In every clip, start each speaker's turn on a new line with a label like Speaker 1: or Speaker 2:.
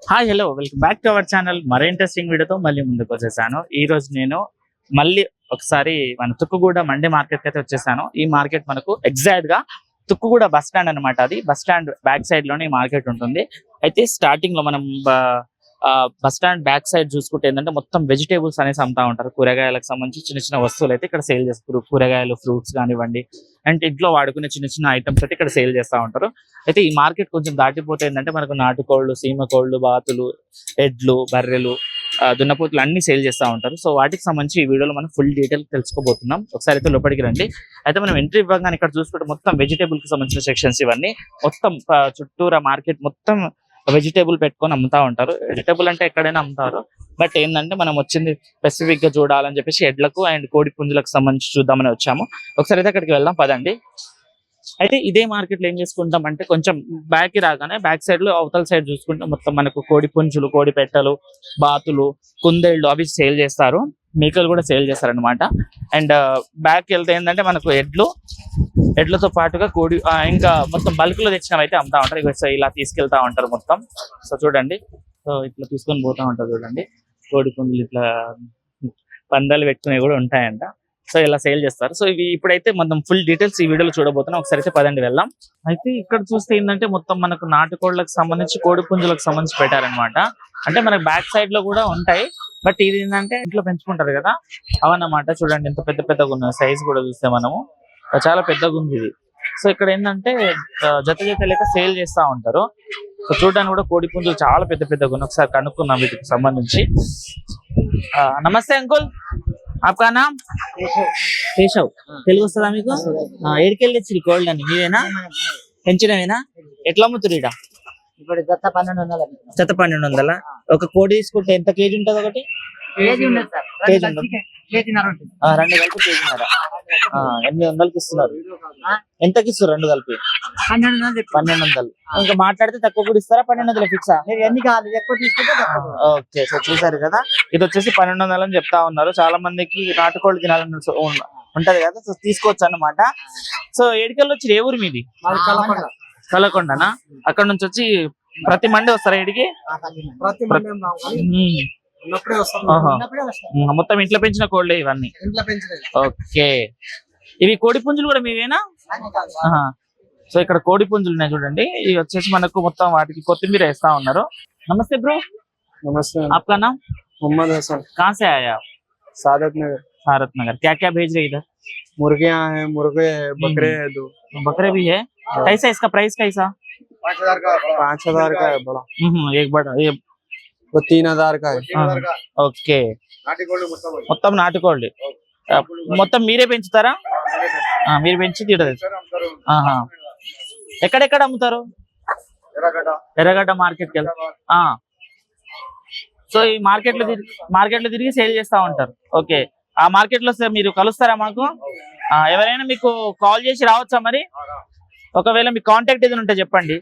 Speaker 1: Hi hello welcome back to our channel. మరో interesting వీడియోతో మళ్ళీ ముందుకు వచ్చేసాను. ఈ రోజు నేను మళ్ళీ ఒకసారి మన తుక్కుగూడ మండి మార్కెట్ అయితే వచ్చేసాను. ఈ మార్కెట్ మనకు ఎగ్జాక్ట్ గా తుక్కుగూడ బస్ స్టాండ్ అనమాట. అది బస్ స్టాండ్ బ్యాక్ సైడ్ లోనే ఈ మార్కెట్ ఉంటుంది. అయితే స్టార్టింగ్ లో మనం బస్ స్టాండ్ బ్యాక్ సైడ్ చూసుకుంటే ఏంటంటే మొత్తం వెజిటేబుల్స్ అనేసి అమ్ముతా ఉంటారు. కూరగాయలకు సంబంధించి చిన్న చిన్న వస్తువులు అయితే ఇక్కడ సేల్ చేస్తారు. కూరగాయలు, ఫ్రూట్స్ కానివ్వండి, అండ్ ఇంట్లో వాడుకునే చిన్న చిన్న ఐటమ్స్ అయితే ఇక్కడ సేల్ చేస్తూ ఉంటారు. అయితే ఈ మార్కెట్ కొంచెం దాటిపోతే ఏంటంటే మనకు నాటుకోళ్లు, సీమ కోళ్లు, బాతులు, ఎడ్లు, బర్రెలు, దున్నపోతులు అన్ని సేల్ చేస్తూ ఉంటారు. సో వాటికి సంబంధించి ఈ వీడియోలో మనం ఫుల్ డీటెయిల్ తెలుసుకోబోతున్నాం. ఒకసారి అయితే లోపలికి రండి. అయితే మనం ఎంట్రీ ఇవ్వగానే ఇక్కడ చూసుకుంటే మొత్తం వెజిటేబుల్ కి సంబంధించిన సెక్షన్స్ ఇవన్నీ మొత్తం చుట్టూరా మార్కెట్ మొత్తం వెజిటేబుల్ పెట్టుకొని అమ్ముతా ఉంటారు. వెజిటేబుల్ అంటే ఎక్కడైనా అమ్ముతారు. బట్ ఏంటంటే మనం వచ్చింది స్పెసిఫిక్ గా చూడాలని చెప్పేసి ఎడ్లకు అండ్ కోడి పుంజులకు సంబంధించి చూద్దామని వచ్చాము. ఒకసారి అయితే అక్కడికి వెళ్దాం పదండి. అయితే ఇదే మార్కెట్ లో ఏం చేసుకుంటాం అంటే కొంచెం బ్యాక్ కి రాగానే బ్యాక్ సైడ్ లో అవతల సైడ్ చూసుకుంటే మొత్తం మనకు కోడి పుంజులు, కోడి పెట్టలు, బాతులు, కుందేళ్లు అవి సేల్ చేస్తారు. మేకలు కూడా సేల్ చేస్తారు అనమాట. అండ్ బ్యాక్ వెళ్తే ఏంటంటే మనకు ఎడ్లతో పాటుగా కోడి ఇంకా మొత్తం బల్క్ లో తెచ్చినవి అయితే అమ్ముతా ఉంటారు. ఇక ఇలా తీసుకెళ్తా ఉంటారు మొత్తం. సో చూడండి, సో ఇట్లా తీసుకొని పోతా ఉంటారు చూడండి. కోడి పుంజులు ఇట్లా పందాలు పెట్టుకునేవి కూడా ఉంటాయంట. సో ఇలా సేల్ చేస్తారు. సో ఇవి ఇప్పుడైతే మనం ఫుల్ డీటెయిల్స్ ఈ వీడియోలో చూడబోతున్నాం. ఒకసారి అయితే పదండి వెళ్దాం. అయితే ఇక్కడ చూస్తే ఏంటంటే మొత్తం మనకు నాటుకోళ్లకు సంబంధించి, కోడి పుంజులకు సంబంధించి పెట్టారనమాట. అంటే మనకు బ్యాక్ సైడ్ లో కూడా ఉంటాయి. బట్ ఇది ఏంటంటే ఇంట్లో పెంచుకుంటారు కదా అవన్నమాట. చూడండి ఎంత పెద్ద పెద్దగా ఉన్న సైజ్ కూడా చూస్తే మనము చాలా పెద్దగా ఉంది ఇది. సో ఇక్కడ ఏంటంటే జత జత లేక సేల్ చేస్తా ఉంటారు. సో చూడడానికి కూడా కోడి పుంజులు చాలా పెద్ద పెద్దగా ఉన్నాయి. ఒకసారి కనుక్కున్నాం వీటికి సంబంధించి. నమస్తే అంకుల్, आपका नाम? కేశవ్. తెలుగు వస్తుందా మీకు? ఏడికెళ్ళి తెచ్చి కోల్డ్ అని మీవేనా పెంచినవేనా? ఎట్లా అమ్ముతురు ఈడ?
Speaker 2: ఇప్పుడు జత 1200.
Speaker 1: జత 1200. ఒక కోడి తీసుకుంటే ఎంత కేజీ ఉంటుంది? ఒకటి
Speaker 2: కేజీ ఉండదు సార్,
Speaker 1: కేజీ ఉండదు.
Speaker 2: కేజీన్నర ఉంటుంది.
Speaker 1: రెండు కలిపి కేజీన్నర. 800కి ఇస్తున్నారు. ఎంతకి ఇస్తారు రెండు కలిపి? 1200. ఇంకా మాట్లాడితే తక్కువ కూడా ఇస్తారా? 1200 ఫిక్సా?
Speaker 2: ఎన్ని కావాలి, ఎక్కువ తీసుకుంటే
Speaker 1: ఓకే. సో చూసారు కదా, ఇది వచ్చేసి 1200 అని చెప్తా ఉన్నారు. చాలా మందికి నాటుకోళ్ళు తినాలని ఉంటది కదా, సో తీసుకోవచ్చు అన్నమాట. సో ఏడికెళ్ళి వచ్చి ఏ ఊరు మీది? కలకొండనా? అక్కడ నుంచి వచ్చి ప్రతి మండే వస్తారా ఏడికి? మొత్తం ఇంట్లో పెంచిన కోళ్ళే ఇవన్నీ. ఓకే. ఇవి కోడి పుంజులు కూడా మీవేనా? సో ఇక్కడ కోడి పుంజులు ఉన్నాయి చూడండి. ఇవి వచ్చేసి మనకు మొత్తం వాటికి కొత్తిమీర వేస్తా ఉన్నారు. నమస్తే బ్రో.
Speaker 3: नमस्ते।
Speaker 1: आपका नाम?
Speaker 3: मोहम्मद हसन।
Speaker 1: कहाँ से आए आप?
Speaker 3: सादत नगर।
Speaker 1: सारत नगर। क्या क्या भेज रहे इधर?
Speaker 3: मुर्गियां हैं, मुर्गे है, बकरे है, 2
Speaker 1: बकरे भी है। कैसा इसका प्राइस कैसा?
Speaker 3: 5000 का है बड़ा,
Speaker 1: एक बड़ा ये
Speaker 3: वो 3000 का है।
Speaker 1: ఓకే. మొత్తం నాటుకోండి. మొత్తం మీరే పెంచుతారా? మీరు పెంచి తీయడం. ఎక్కడెక్కడ అమ్ముతారు? ఎర్రగడ్డ మార్కెట్కి వెళ్తా. సో ఈ మార్కెట్ లో తిరిగి సేల్ చేస్తా ఉంటారు. ఓకే. ఆ మార్కెట్ లో మీరు కలుస్తారా మాకు? ఎవరైనా మీకు కాల్ చేసి రావచ్చా మరి? ఒకవేళ మీ కాంటాక్ట్ ఏదైనా ఉంటే చెప్పండి.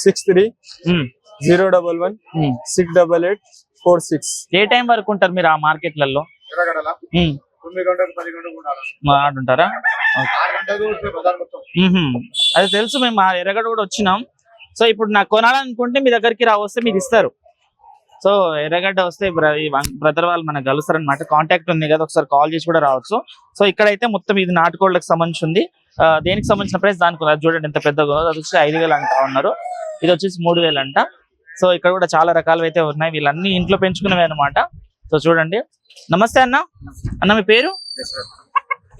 Speaker 3: 6301168846.
Speaker 1: ఏ టైం వరకు ఉంటారు మీరు ఆ మార్కెట్లలో? ఉంటారా? అది తెలుసు, మేము ఆ ఎర్రగడ్డ కూడా వచ్చినాం. సో ఇప్పుడు నాకు కొనాలనుకుంటే మీ దగ్గరికి వస్తే మీరు ఇస్తారు. సో ఎర్రగడ్డ వస్తే బ్రదర్ వాళ్ళు మనకు కలుస్తారు అనమాట. కాంటాక్ట్ ఉంది కదా, ఒకసారి కాల్ చేసి కూడా రావచ్చు. సో ఇక్కడైతే మొత్తం ఇది నాటుకోళ్ళకి సంబంధించి ఉంది. దేనికి సంబంధించిన ప్రైస్ దానికి చూడండి ఎంత పెద్దగా. అది వచ్చి 5000 అంటా ఉన్నారు. ఇది వచ్చేసి 3000 అంట. సో ఇక్కడ కూడా చాలా రకాలు అయితే ఉన్నాయి. వీళ్ళన్నీ ఇంట్లో పెంచుకునేవి అనమాట. సో చూడండి. నమస్తే అన్న. అన్న మీ పేరు?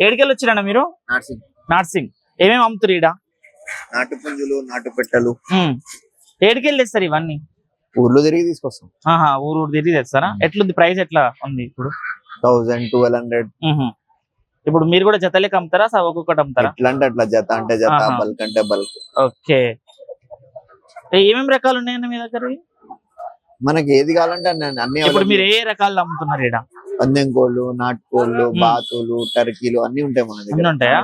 Speaker 1: ఏడికెళ్ళి వచ్చిరన్న మీరు? నార్సింగ్. ఏమేమి అమ్ముతారు ఈడ?
Speaker 4: నాటు పుంజులు, నాటు పెట్టలు.
Speaker 1: ఏడికెళ్ళి తెస్తారు ఇవన్నీ?
Speaker 4: ఊర్లో తిరిగి తీసుకొస్తాం.
Speaker 1: ఊరు తిరిగి తెస్తారా? ఎట్లుంది ప్రైస్? ఎట్లా ఉంది ఇప్పుడు?
Speaker 4: 1000, 1200.
Speaker 1: ఇప్పుడు మీరు కూడా జతలేక అమ్ముతారా? ఒక్కొక్కటి అమ్ముతారా?
Speaker 4: ఎట్లా అంటే అట్లా, జత అంటే జత, బల్క్ అంటే బల్క్.
Speaker 1: ఓకే. ఏమేమి రకాలు ఉన్నాయన్న మీ దగ్గర?
Speaker 4: మనకి ఏది కావాలంటే అన్ని.
Speaker 1: ఇప్పుడు మీరు ఏ రకాలు అమ్ముతున్నారు ఈడ?
Speaker 4: పందెం కోళ్ళు, నాటుకోళ్ళు, బాతులు, టర్కీలు అన్ని ఉంటాయి మన దగ్గర.
Speaker 1: ఉంటాయా?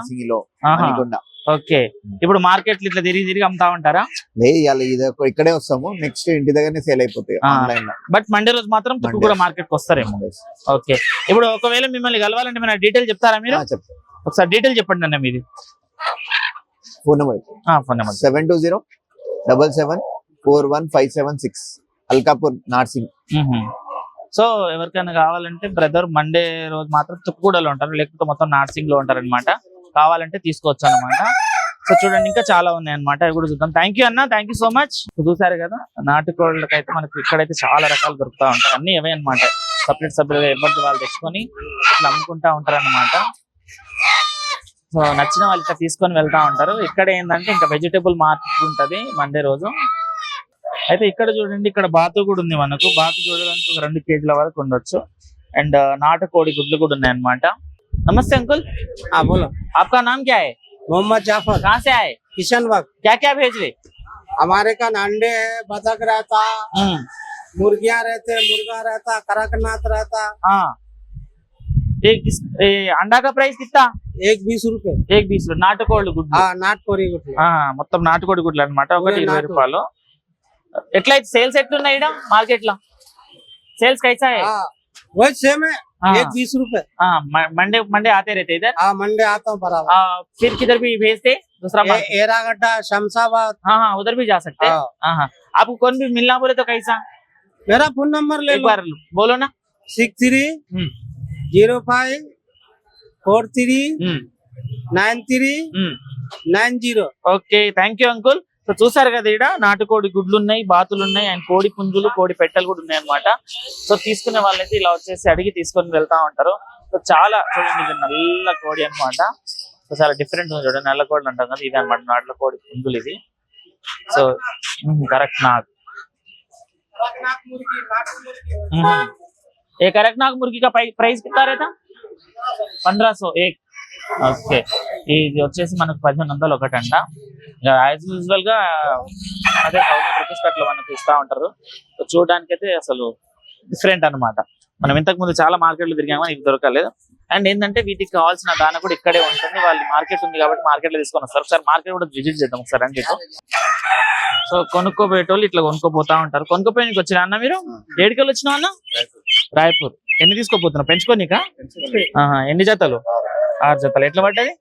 Speaker 1: ఓకే. ఇప్పుడు మార్కెట్ ఇట్లా తిరిగి అమ్ముతా ఉంటారా?
Speaker 4: లేదు, ఇక్కడే వస్తాము. నెక్స్ట్ ఇంటి దగ్గరనే సేల్ అయిపోతాయి ఆన్లైన్ లో.
Speaker 1: బట్ మండే రోజు మాత్రం తుక్కుగూడ మార్కెట్ కి వస్తారేమో. ఓకే. ఇప్పుడు ఒకవేళ మిమ్మల్ని కలవాలంటే మన డీటెయిల్ చెప్తారా మీరు? ఒకసారి డీటెయిల్ చెప్పండి అన్న మీది.
Speaker 4: Phone number 72077741576. Alkapur Narsing.
Speaker 1: So ఎవరికైనా కావాలంటే బ్రదర్ మండే రోజు మాత్రం తుక్కుగూడలో ఉంటారు, లేకపోతే మొత్తం నార్సింగ్ లో ఉంటారు అనమాట. కావాలంటే తీసుకోవచ్చు అనమాట. సో చూడండి ఇంకా చాలా ఉన్నాయి అనమాట, అవి కూడా చూద్దాం. థ్యాంక్ యూ అన్న, థ్యాంక్ యూ సో మచ్. చూసారు కదా నాటుకోళ్ళకి అయితే మనకి ఇక్కడైతే చాలా రకాలు దొరుకుతా ఉంటాయి. అన్ని అవే అనమాట, సపరేట్ ఎవరిది వాళ్ళు తెచ్చుకొని ఇట్లా అమ్ముకుంటా ఉంటారు అనమాట. సో నచ్చిన వాళ్ళు ఇట్లా తీసుకొని వెళ్తా ఉంటారు. ఇక్కడ ఏంటంటే ఇంకా వెజిటేబుల్ మార్కెట్ ఉంటది మండే రోజు. అయితే ఇక్కడ చూడండి, ఇక్కడ బాతు కూడా ఉంది మనకు. బాతు చూడడానికి ఒక 2 కేజీల వరకు ఉండొచ్చు. అండ్ నాటుకోడి గుడ్లు కూడా ఉన్నాయి అనమాట. నమస్తే అంకుల్,
Speaker 5: हाँ बोलो।
Speaker 1: आपका नाम क्या है?
Speaker 5: मोहम्मद जाफर,
Speaker 1: कहाँ से आए?
Speaker 5: किशनबाग।
Speaker 1: क्या क्या भेज रहे?
Speaker 5: हमारे का अंडे है, बतख रहता, मुर्गियां रहते, मुर्गा रहता, कड़कनाथ रहता।
Speaker 1: हाँ, अंडा का प्राइस कितना?
Speaker 5: एक 20 रुपए।
Speaker 1: एक 20 నాటుకోడి గుడ్లు.
Speaker 5: हाँ नाटकोरी गुटली।
Speaker 1: మొత్తం నాటుకోడి గుడ్లు అనమాట. ఒకటి 20
Speaker 5: నాటు.
Speaker 1: రూపాయలు. ఎట్లయితే సేల్స్ ఎట్లున్నాయి ఇక్కడ మార్కెట్ లో? సేల్స్ कैसा है?
Speaker 5: हाँ वही सेम है,
Speaker 1: हाँ।
Speaker 5: एक 20 रुपए।
Speaker 1: मंडे मंडे आते रहते इधर?
Speaker 5: हाँ मंडे आता हूँ बराबर।
Speaker 1: फिर किधर भी भेजते दूसरा market?
Speaker 5: एरागड्डा, शमशाबाद।
Speaker 1: हाँ हाँ, उधर भी जा सकते हैं.
Speaker 5: हाँ।
Speaker 1: हाँ, आपको कौन भी मिलना बोले तो कैसा?
Speaker 5: मेरा फोन नंबर ले
Speaker 1: एक
Speaker 5: लो,
Speaker 1: बार बोलो ना.
Speaker 5: 6305 43 93 90।
Speaker 1: Okay, thank you uncle. So చూసారు కదా, ఇక్కడ నాటుకోడి గుడ్లు ఉన్నాయి, బాతులు ఉన్నాయి, అండ్ కోడి పుంజులు, కోడి పెట్టెలు కూడా ఉన్నాయి అనమాట. సో తీసుకునే వాళ్ళైతే ఇలా వచ్చేసి అడిగి తీసుకొని వెళ్తా ఉంటారు. సో చాలా చూడండి, ఇది నల్ల కోడి అనమాట. సో చాలా డిఫరెంట్ ఉంది చూడండి, నల్ల కోడి అంటాం కదా, ఇది అనమాట నాటుల కోడి పుంజులు ఇది. సో కరెక్ట్ నాగ్, ఏ కరెక్ట్ నాగ్ ముర్గి కా ప్రైస్ कितना रहता? 1500 एक. ఓకే, ఇది వచ్చేసి మనకు 1500 ఒకటంట. యాజ్ యూజువల్ గా అదే 1000 రూపీస్ అట్లా మనకు ఇస్తా ఉంటారు. సో చూడడానికి అయితే అసలు డిఫరెంట్ అనమాట. మనం ఇంతకు ముందు చాలా మార్కెట్లు తిరిగాము, ఇవి దొరకలేదు. అండ్ ఏంటంటే వీటికి కావాల్సిన దాన కూడా ఇక్కడే ఉంటుంది. వాళ్ళు మార్కెట్ ఉంది కాబట్టి మార్కెట్ లో తీసుకొని వస్తారు. ఒకసారి మార్కెట్ కూడా విజిట్ చేద్దాం ఒకసారి అండి. సో కొనుక్కోబోయేటోళ్ళు ఇట్లా కొనుక్కోపోతా ఉంటారు. కొనుక్కోపోయినకి వచ్చిన అన్న మీరు ఏడుకెళ్ళి వచ్చినా అన్న? రాయపూర్. ఎన్ని తీసుకోపోతున్నావు? పెంచుకోనికా? ఎన్ని జతలు? 6 జతలు. ఎట్లా పడ్డది?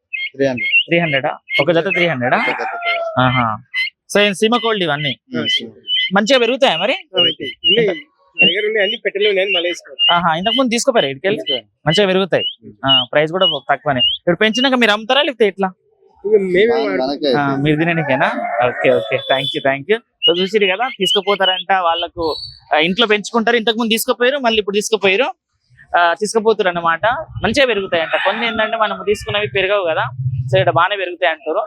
Speaker 1: 300. ఒక జత 300. సో సీమ కోల్డ్ ఇవన్నీ మంచిగా పెరుగుతాయా మరి? ఇంతకు ముందు తీసుకోపోయారు ఇటుకెళ్ళి? మంచిగా పెరుగుతాయి, ప్రైస్ కూడా తక్కువనే. ఇప్పుడు పెంచినాక మీరు అమ్ముతారా లేకపోతే ఎట్లా? మీరు తినడానికేనా? Okay okay, thank you. So చూసిరు కదా, తీసుకుపోతారంట. వాళ్ళకు ఇంట్లో పెంచుకుంటారు. ఇంతకు ముందు తీసుకుపోయారు, మళ్ళీ ఇప్పుడు తీసుకుపోతారు అన్నమాట. మంచిగా పెరుగుతాయంట. కొన్ని ఏంటంటే మనం తీసుకున్నవి పెరగవు కదా, సో ఇక్కడ బాగానే పెరుగుతాయి అంటారు.